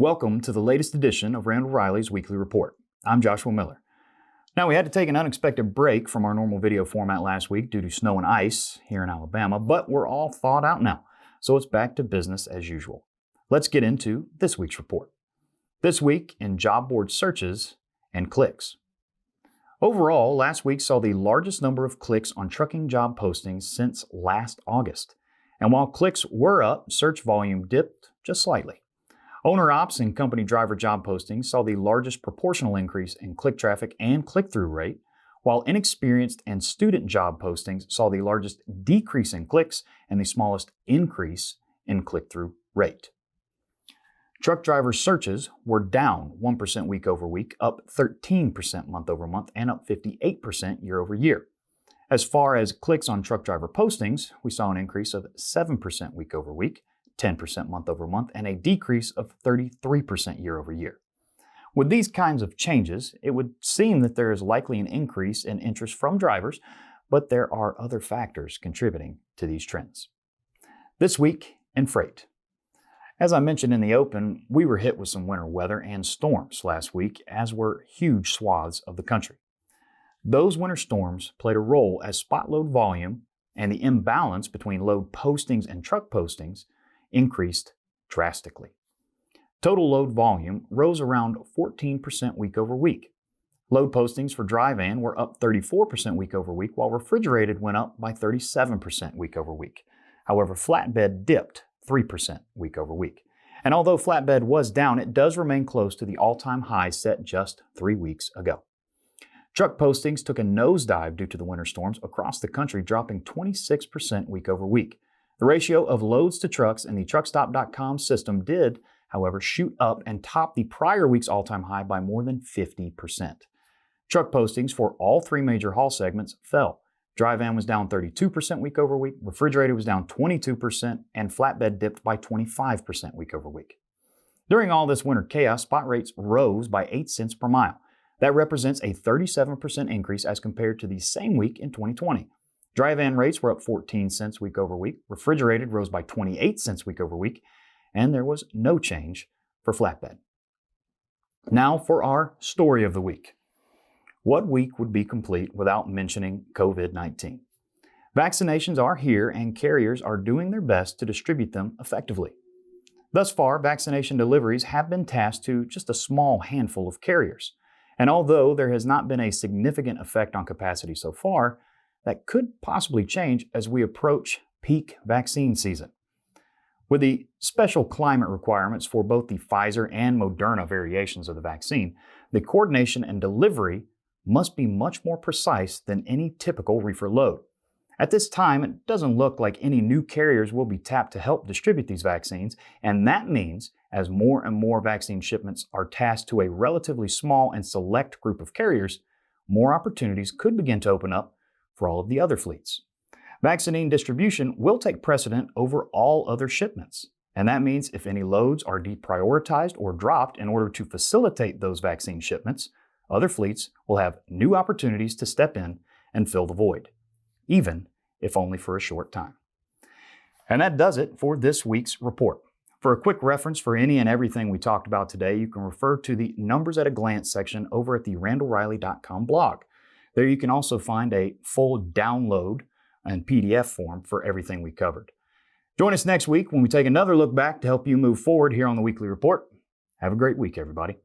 Welcome to the latest edition of Randall-Reilly's Weekly Report. I'm Joshua Miller. Now, we had to take an unexpected break from our normal video format last week due to snow and ice here in Alabama, but we're all thawed out now, so it's back to business as usual. Let's get into this week's report. This week in job board searches and clicks. Overall, last week saw the largest number of clicks on trucking job postings since last August. And while clicks were up, search volume dipped just slightly. Owner-ops and company driver job postings saw the largest proportional increase in click traffic and click-through rate, while inexperienced and student job postings saw the largest decrease in clicks and the smallest increase in click-through rate. Truck driver searches were down 1% week over week, up 13% month over month, and up 58% year over year. As far as clicks on truck driver postings, we saw an increase of 7% week over week, 10% month over month, and a decrease of 33% year over year. With these kinds of changes, it would seem that there is likely an increase in interest from drivers, but there are other factors contributing to these trends. This week in freight. As I mentioned in the open, we were hit with some winter weather and storms last week, as were huge swaths of the country. Those winter storms played a role as spot load volume and the imbalance between load postings and truck postings increased drastically. Total load volume rose around 14% week over week. Load postings for dry van were up 34% week over week, while refrigerated went up by 37% week over week. However, flatbed dipped 3% week over week. And although flatbed was down, it does remain close to the all-time high set just 3 weeks ago. Truck postings took a nosedive due to the winter storms across the country, dropping 26% week over week. The ratio of loads to trucks in the truckstop.com system did, however, shoot up and top the prior week's all-time high by more than 50%. Truck postings for all three major haul segments fell. Dry van was down 32% week over week, refrigerated was down 22%, and flatbed dipped by 25% week over week. During all this winter chaos, spot rates rose by 8 cents per mile. That represents a 37% increase as compared to the same week in 2020. Dry van rates were up 14 cents week over week, refrigerated rose by 28 cents week over week, and there was no change for flatbed. Now for our story of the week. What week would be complete without mentioning COVID-19? Vaccinations are here and carriers are doing their best to distribute them effectively. Thus far, vaccination deliveries have been tasked to just a small handful of carriers. And although there has not been a significant effect on capacity so far, that could possibly change as we approach peak vaccine season. With the special climate requirements for both the Pfizer and Moderna variations of the vaccine, the coordination and delivery must be much more precise than any typical reefer load. At this time, it doesn't look like any new carriers will be tapped to help distribute these vaccines, and that means as more and more vaccine shipments are tasked to a relatively small and select group of carriers, more opportunities could begin to open up for all of the other fleets. Vaccine distribution will take precedent over all other shipments, and that means if any loads are deprioritized or dropped in order to facilitate those vaccine shipments, other fleets will have new opportunities to step in and fill the void, even if only for a short time. And that does it for this week's report. For a quick reference for any and everything we talked about today, you can refer to the Numbers at a Glance section over at the Randall-Reilly.com blog. There you can also find a full download and PDF form for everything we covered. Join us next week when we take another look back to help you move forward here on the Weekly Report. Have a great week, everybody.